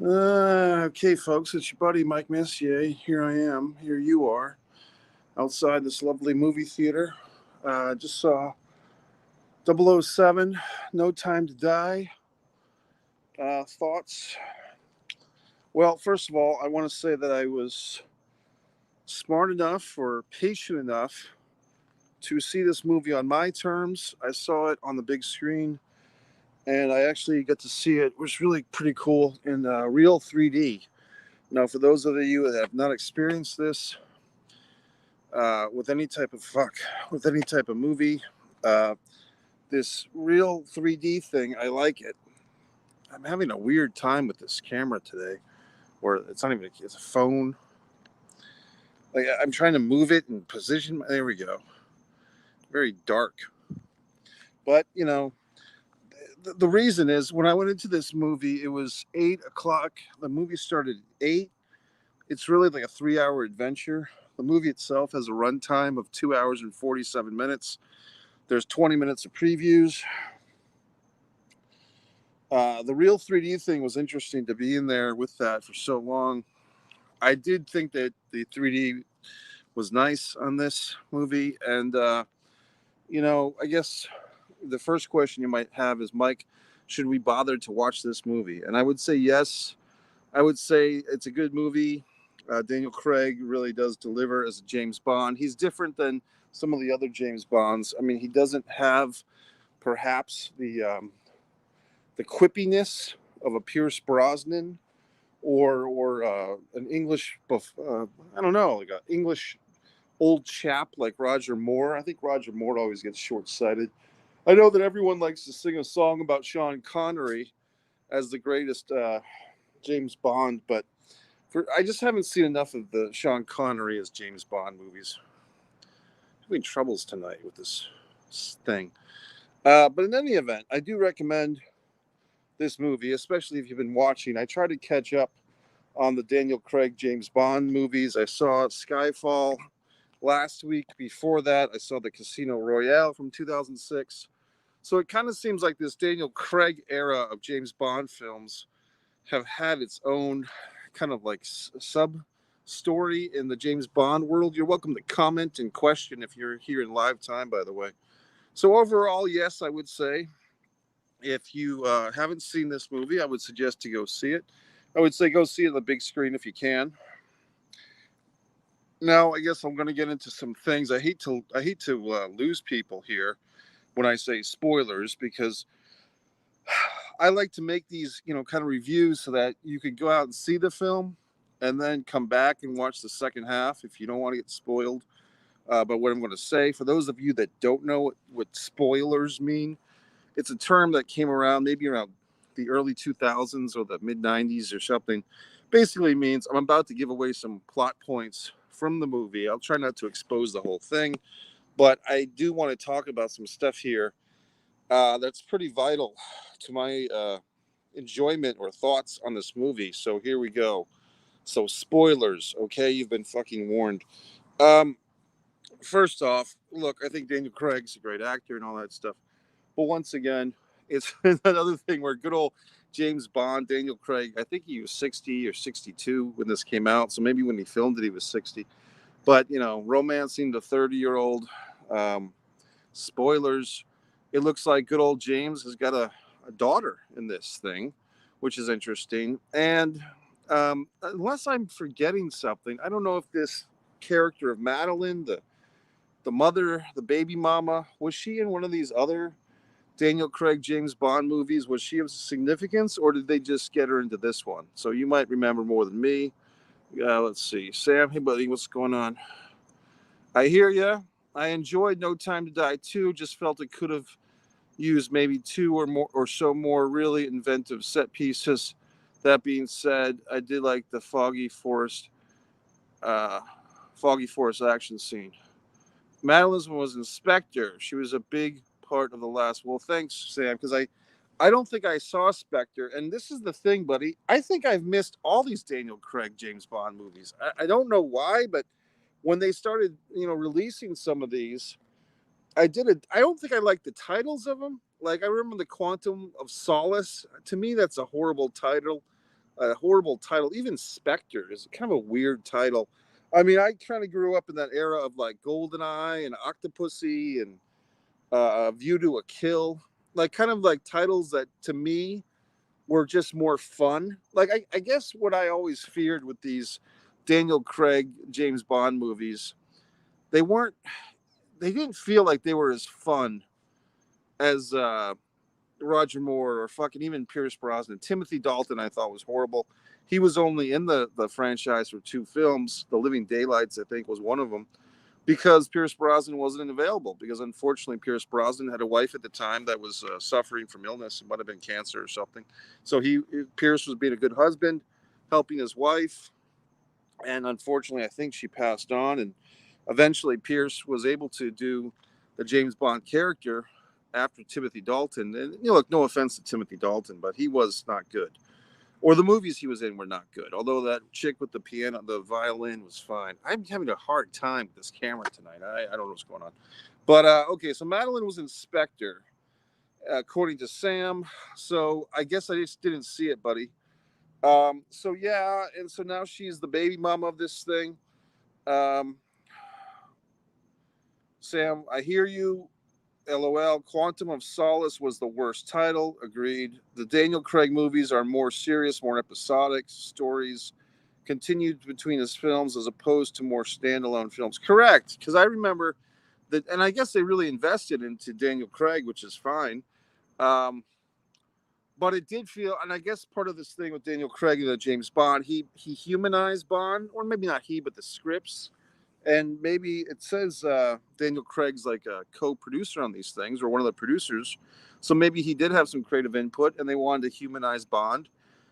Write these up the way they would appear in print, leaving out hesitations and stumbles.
Okay, folks, it's your buddy Mike Messier. Here I am. Here you are, outside this lovely movie theater. Just saw 007, No Time to Die. Thoughts? Well, first of all, I want to say that I was smart enough or patient enough to see this movie on my terms. I saw it on the big screen, and I actually got to see it. It was really pretty cool in real 3D. Now, for those of you that have not experienced this, with any type of with any type of movie. Uh, this real 3D thing, I like it. I'm having a weird time with this camera today, where it's not even it's a phone. Like I'm trying to move it and position. There we go. Very dark, but the reason is when I went into this movie, it was 8 o'clock. The movie started at 8. It's really like a 3-hour adventure. The movie itself has a runtime of 2 hours and 47 minutes. There's 20 minutes of previews. The real 3D thing was interesting to be in there with that for so long. I did think that the 3D was nice on this movie. And, I guess the first question you might have is, Mike, should we bother to watch this movie? And I would say yes. I would say it's a good movie. Daniel Craig really does deliver as a James Bond. He's different than some of the other James Bonds. I mean, he doesn't have perhaps the quippiness of a Pierce Brosnan or an English, I don't know, like an English old chap like Roger Moore. I think Roger Moore always gets short sighted. I know that everyone likes to sing a song about Sean Connery as the greatest James Bond, but I just haven't seen enough of the Sean Connery as James Bond movies. I'm having troubles tonight with this thing. But in any event, I do recommend this movie, especially if you've been watching. I try to catch up on the Daniel Craig James Bond movies. I saw Skyfall last week. Before that, I saw the Casino Royale from 2006. So it kind of seems like this Daniel Craig era of James Bond films have had its own kind of like sub story in the James Bond world. You're welcome to comment and question if you're here in live time, by the way. So overall, yes, I would say if you haven't seen this movie, I would suggest to go see it. I would say go see it on the big screen if you can. Now, I guess I'm going to get into some things. I hate to lose people here when I say spoilers because I like to make these kind of reviews so that you could go out and see the film and then come back and watch the second half if you don't want to get spoiled. But what I'm going to say, for those of you that don't know what spoilers mean, it's a term that came around maybe around the early 2000s or the mid 90s or something. Basically means I'm about to give away some plot points from the movie. I'll try not to expose the whole thing, but I do want to talk about some stuff here that's pretty vital to my enjoyment or thoughts on this movie. So here we go. So spoilers, okay? You've been fucking warned. Um, First off, look, I think Daniel Craig's a great actor and all that stuff. But once again, it's another thing where good old James Bond, Daniel Craig, I think he was 60 or 62 when this came out. So maybe when he filmed it, he was 60. But, romancing the 30-year-old, um, spoilers, it looks like good old James has got a daughter in this thing, which is interesting. And unless I'm forgetting something, I don't know if this character of Madeline, the mother, the baby mama, was she in one of these other Daniel Craig James Bond movies? Was she of significance, or did they just get her into this one? So you might remember more than me. Let's see. Sam, hey buddy, what's going on? I hear ya. I enjoyed No Time to Die too. Just felt it could have used maybe two or so more really inventive set pieces. That being said, I did like the uh, Foggy Forest action scene. Madeline was Inspector. She was a big part of the last. Well, thanks, Sam, because I don't think I saw Spectre. And this is the thing, buddy. I think I've missed all these Daniel Craig James Bond movies. I don't know why, but when they started, releasing some of these, I don't think I liked the titles of them. Like I remember the Quantum of Solace. To me, that's a horrible title. a horrible title. Even Spectre is kind of a weird title. I mean, I kind of grew up in that era of like Goldeneye and Octopussy and View to a Kill, like kind of like titles that to me were just more fun. Like I guess what I always feared with these Daniel Craig James Bond movies, they weren't, they didn't feel like they were as fun as Roger Moore or fucking even Pierce Brosnan. Timothy Dalton I thought was horrible. He was only in the franchise for 2 films. The Living Daylights I think was one of them, because Pierce Brosnan wasn't available. Because unfortunately, Pierce Brosnan had a wife at the time that was suffering from illness. It might have been cancer or something. So Pierce was being a good husband, helping his wife, and unfortunately, I think she passed on. And eventually, Pierce was able to do the James Bond character after Timothy Dalton. And look, no offense to Timothy Dalton, but he was not good, or the movies he was in were not good. Although that chick with the piano, the violin was fine. I'm having a hard time with this camera tonight. I don't know what's going on. But okay, so Madeline was in Spectre, according to Sam. So I guess I just didn't see it, buddy. So yeah, and so now she's the baby mama of this thing. Um, Sam, I hear you. LOL. Quantum of Solace was the worst title. Agreed. The Daniel Craig movies are more serious, more episodic stories continued between his films as opposed to more standalone films. Correct. Because I remember that, and I guess they really invested into Daniel Craig, which is fine. Um, but it did feel, and I guess part of this thing with Daniel Craig and James Bond, he humanized Bond, or maybe not he, but the scripts. And maybe it says Daniel Craig's like a co-producer on these things, or one of the producers. So maybe he did have some creative input, and they wanted to humanize Bond.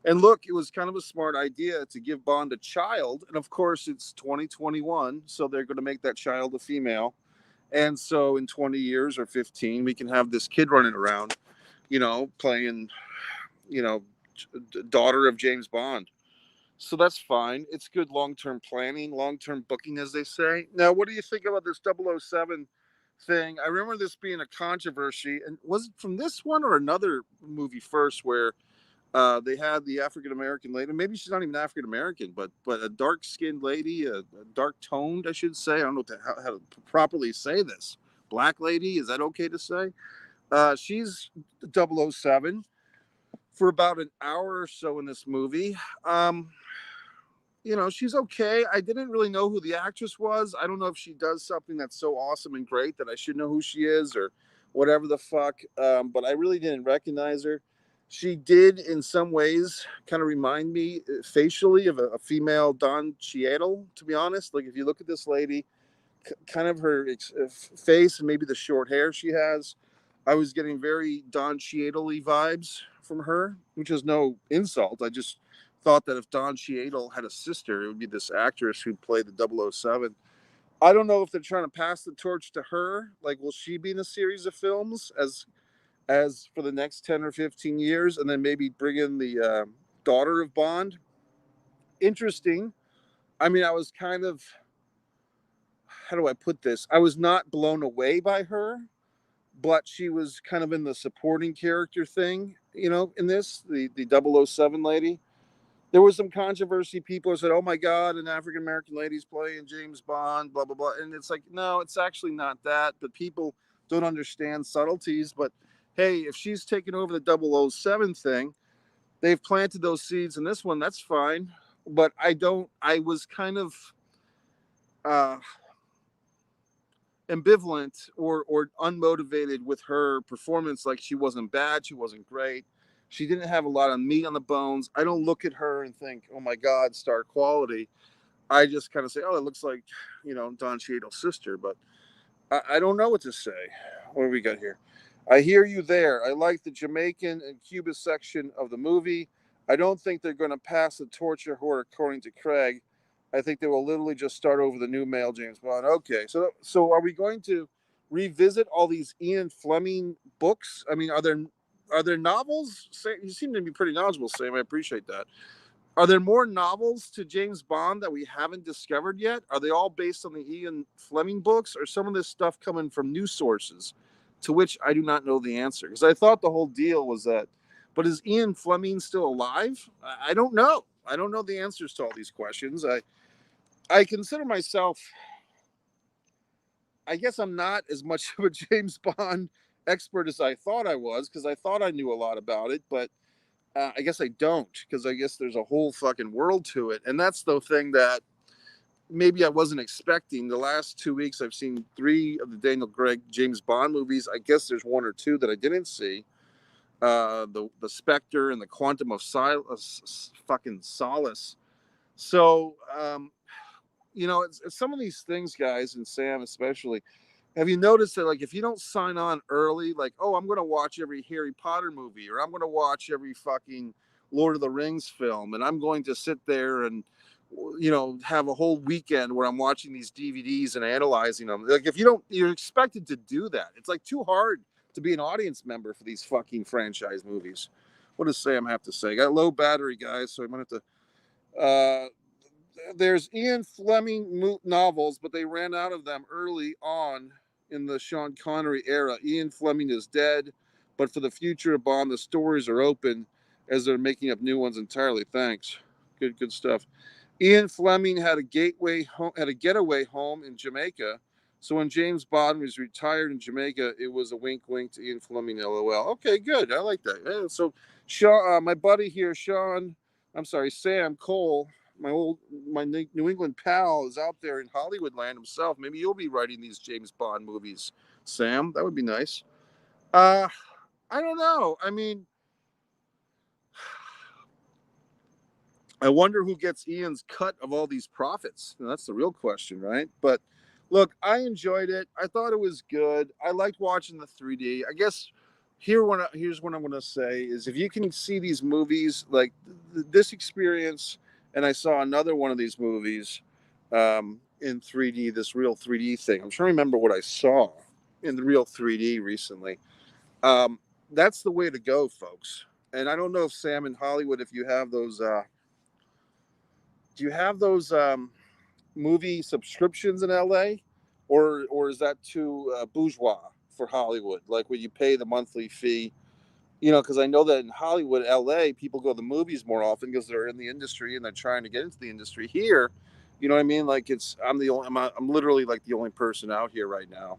And look, it was kind of a smart idea to give Bond a child. And of course, it's 2021, so they're going to make that child a female. And so in 20 years or 15, we can have this kid running around, playing, daughter of James Bond. So that's fine. It's good long-term planning, long-term booking, as they say. Now, what do you think about this 007 thing? I remember this being a controversy. And was it from this one or another movie first where they had the African-American lady? Maybe she's not even African-American, but a dark-skinned lady, a dark-toned, I should say. I don't know how to properly say this. Black lady, is that okay to say? She's 007 for about an hour or so in this movie. She's okay. I didn't really know who the actress was. I don't know if she does something that's so awesome and great that I should know who she is or whatever the fuck. But I really didn't recognize her. She did, in some ways, kind of remind me facially of a female Don Cheadle, to be honest. Like, if you look at this lady, kind of her face and maybe the short hair she has, I was getting very Don Cheadle-y vibes from her, which is no insult. I just thought that if Don Cheadle had a sister, it would be this actress who played the 007. I don't know if they're trying to pass the torch to her. Like, will she be in a series of films as for the next 10 or 15 years, and then maybe bring in the daughter of Bond? Interesting. I mean, I was kind of, how do I put this? I was not blown away by her, but she was kind of in the supporting character thing, in this, the 007 lady. There was some controversy. People said, oh my God, an African American lady's playing James Bond, blah, blah, blah. And it's like, no, it's actually not that. But people don't understand subtleties. But hey, if she's taking over the 007 thing, they've planted those seeds in this one. That's fine. But I was kind of uh, ambivalent or unmotivated with her performance. Like, she wasn't bad. She wasn't great. She didn't have a lot of meat on the bones. I don't look at her and think, oh my God, star quality. I just kind of say, oh, it looks like, Don Cheadle's sister. But I don't know what to say. What do we got here? I hear you there. I like the Jamaican and Cuba section of the movie. I don't think they're going to pass the torch to her, according to Craig. I think they will literally just start over the new male James Bond. Okay, so are we going to revisit all these Ian Fleming books? I mean, are there novels? You seem to be pretty knowledgeable, Sam. I appreciate that. Are there more novels to James Bond that we haven't discovered yet? Are they all based on the Ian Fleming books, or some of this stuff coming from new sources, to which I do not know the answer? Because I thought the whole deal was that But is Ian Fleming still alive? I don't know. I don't know the answers to all these questions. I consider myself, I guess I'm not as much of a James Bond expert as I thought I was, because I thought I knew a lot about it, but I guess I don't, because I guess there's a whole fucking world to it. And that's the thing that maybe I wasn't expecting. The last 2 weeks, I've seen 3 of the Daniel Craig James Bond movies. I guess there's 1 or 2 that I didn't see. The Spectre and the Quantum of fucking Solace. So, it's some of these things, guys, and Sam especially. Have you noticed that, like, if you don't sign on early, like, oh, I'm going to watch every Harry Potter movie, or I'm going to watch every fucking Lord of the Rings film, and I'm going to sit there and, have a whole weekend where I'm watching these DVDs and analyzing them. Like, if you don't, you're expected to do that. It's like too hard to be an audience member for these fucking franchise movies. What does Sam have to say? I got low battery, guys, so I'm going to have to. There's Ian Fleming novels, but they ran out of them early on in the Sean Connery era. Ian Fleming is dead, but for the future of Bond, the stories are open as they're making up new ones entirely. Thanks. Good stuff. Ian Fleming had a getaway home in Jamaica. So when James Bond was retired in Jamaica, it was a wink to Ian Fleming, LOL. Okay, good. I like that. Yeah, so Sean, my buddy here, Sam Cole, my New England pal, is out there in Hollywood land himself. Maybe you'll be writing these James Bond movies, Sam. That would be nice. I don't know. I mean, I wonder who gets Ian's cut of all these profits. That's the real question, right? But look, I enjoyed it. I thought it was good. I liked watching the 3D. I guess here's what I'm going to say is, if you can see these movies, like this experience, and I saw another one of these movies in 3D, this real 3D thing. I'm trying to remember what I saw in the real 3D recently. That's the way to go, folks. And I don't know if Sam in Hollywood, if you have those. Do you have those movie subscriptions in LA, or is that too bourgeois for Hollywood? Like, where you pay the monthly fee? Because I know that in Hollywood, LA, people go to the movies more often because they're in the industry and they're trying to get into the industry. Here, you know what I mean? Like, I'm literally like the only person out here right now.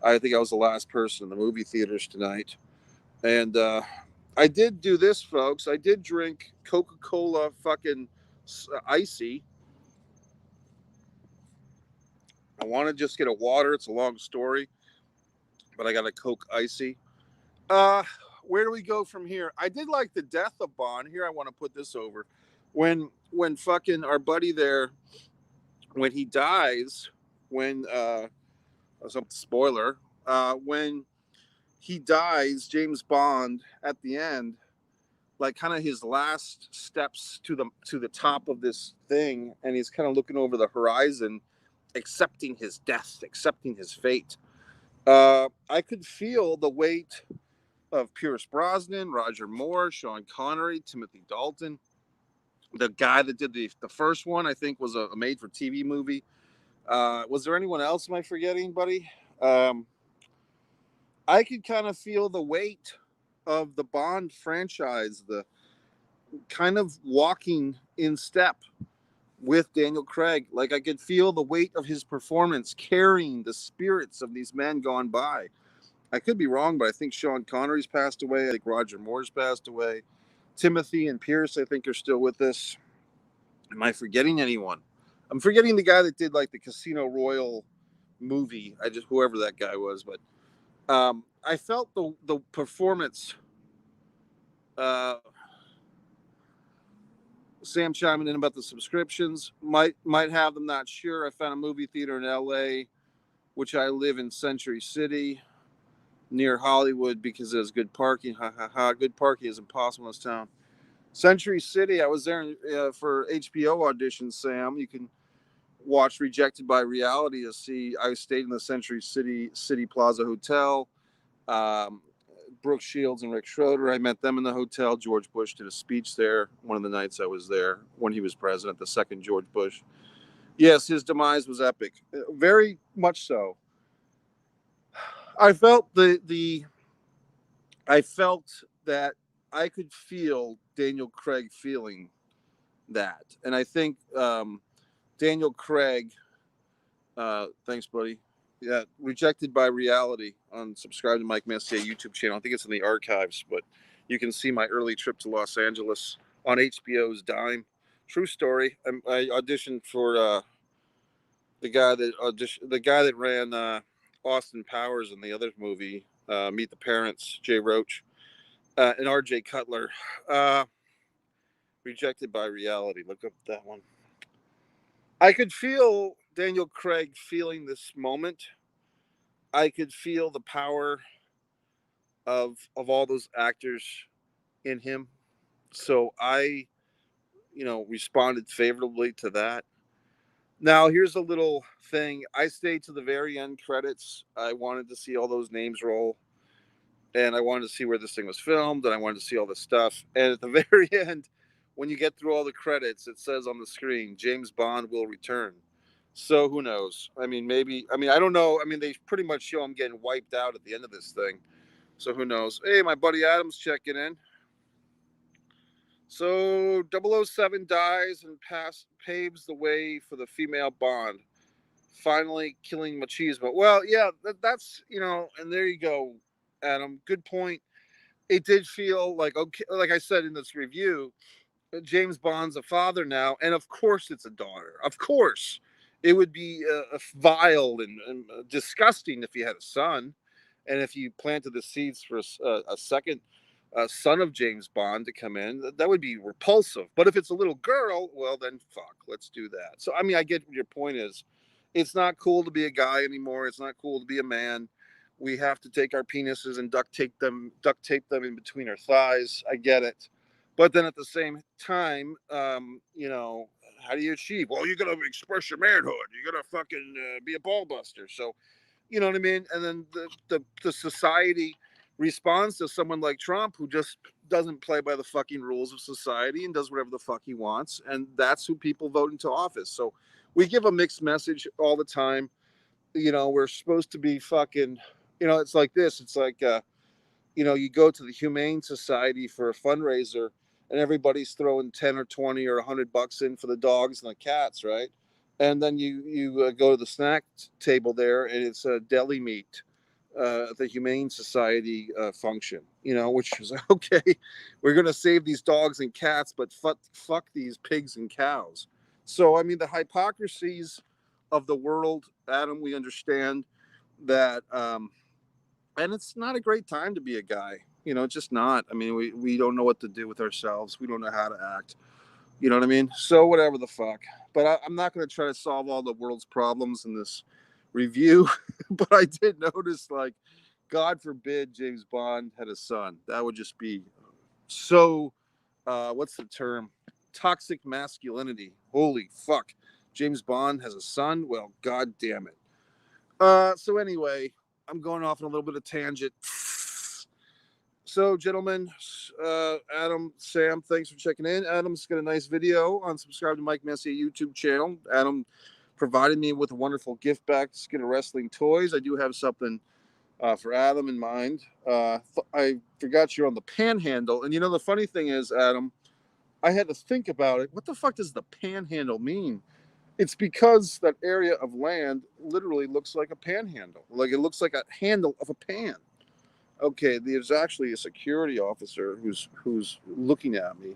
I think I was the last person in the movie theaters tonight, and I did do this, folks. I did drink Coca-Cola fucking icy. I want to just get a water. It's a long story, but I got a Coke icy. Uh, where do we go from here? I did like the death of Bond. Here, I want to put this over. When fucking our buddy there, when he dies, when some spoiler, when he dies, James Bond at the end, like kind of his last steps to the top of this thing, and he's kind of looking over the horizon, accepting his death, accepting his fate. I could feel the weight of Pierce Brosnan, Roger Moore, Sean Connery, Timothy Dalton. The guy that did the first one, I think, was a made-for-TV movie. Was there anyone else am I forgetting, buddy? I could kind of feel the weight of the Bond franchise, the kind of walking in step with Daniel Craig. Like, I could feel the weight of his performance carrying the spirits of these men gone by. I could be wrong, but I think Sean Connery's passed away. I think Roger Moore's passed away. Timothy and Pierce, I think, are still with us. Am I forgetting anyone? I'm forgetting the guy that did like the Casino Royale movie. Whoever that guy was, but I felt the performance. Sam chiming in about the subscriptions. Might have them, not sure. I found a movie theater in LA, which I live in Century City, near Hollywood, because there's good parking. Ha ha ha. Good parking is impossible in this town. Century City, I was there for HBO auditions, Sam. You can watch Rejected by Reality to see. I stayed in the Century City Plaza Hotel. Brooke Shields and Rick Schroeder, I met them in the hotel. George Bush did a speech there one of the nights I was there when he was president, the second George Bush. Yes, his demise was epic. Very much so. I felt I felt that I could feel Daniel Craig feeling that, and I think Daniel Craig. Thanks, buddy. Yeah, Rejected by Reality on subscribe to Mike Messier YouTube channel. I think it's in the archives, but you can see my early trip to Los Angeles on HBO's dime. True story. I auditioned for the guy that ran Austin Powers in the other movie, Meet the Parents, Jay Roach, and R.J. Cutler. Uh, Rejected by Reality. Look up that one. I could feel Daniel Craig feeling this moment. I could feel the power of all those actors in him. So I, responded favorably to that. Now here's a little thing. I stayed to the very end credits. I wanted to see all those names roll, and I wanted to see where this thing was filmed, and I wanted to see all this stuff. And at the very end, when you get through all the credits, it says on the screen, James Bond will return. So who knows? I mean, maybe. I mean, I don't know. I mean, they pretty much show him getting wiped out at the end of this thing. So who knows? Hey, my buddy Adam's checking in. So 007 dies and paves the way for the female Bond, finally killing machismo. Well, yeah, that's and there you go, Adam. Good point. It did feel like, okay, like I said in this review, James Bond's a father now, and of course it's a daughter. Of course, it would be vile and disgusting if he had a son, and if you planted the seeds for a second son of James Bond to come in, that would be repulsive. But if it's a little girl, well then fuck, let's do that. So I mean, I get what your point is. It's not cool to be a guy anymore. It's not cool to be a man. We have to take our penises and duct tape them in between our thighs. I get it. But then at the same time, how do you achieve? Well, you got to express your manhood. You got to fucking be a ball buster. So, you know what I mean? And then the society responds to someone like Trump, who just doesn't play by the fucking rules of society and does whatever the fuck he wants. And that's who people vote into office. So we give a mixed message all the time. We're supposed to be fucking, it's like this. It's like, you go to the Humane Society for a fundraiser, and everybody's throwing 10 or 20 or $100 in for the dogs and the cats, right? And then you go to the snack table there, and it's a deli meat, the Humane Society function, which is okay. We're gonna save these dogs and cats, but fuck these pigs and cows. So I mean, the hypocrisies of the world, Adam. We understand that. And it's not a great time to be a guy. It's just not. I mean, we don't know what to do with ourselves. We don't know how to act. You know what I mean? So whatever the fuck. But I'm not going to try to solve all the world's problems in this review. But I did notice, like, God forbid James Bond had a son. That would just be so. What's the term? Toxic masculinity. Holy fuck. James Bond has a son. Well, god damn it. So anyway, I'm going off on a little bit of tangent. So, gentlemen, Adam, Sam, thanks for checking in. Adam's got a nice video on subscribe to Mike Messier YouTube channel. Adam provided me with a wonderful gift basket of wrestling toys. I do have something for Adam in mind. I forgot you're on the Panhandle, and the funny thing is, Adam, I had to think about it. What the fuck does the Panhandle mean? It's because that area of land literally looks like a panhandle. Like it looks like a handle of a pan. Okay, there's actually a security officer who's looking at me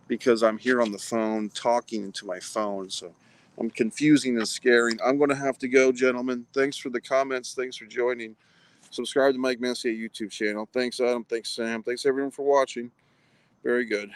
because I'm here on the phone talking into my phone. So I'm confusing and scaring. I'm going to have to go, gentlemen. Thanks for the comments. Thanks for joining. Subscribe to Mike Messier YouTube channel. Thanks, Adam. Thanks, Sam. Thanks, everyone, for watching. Very good.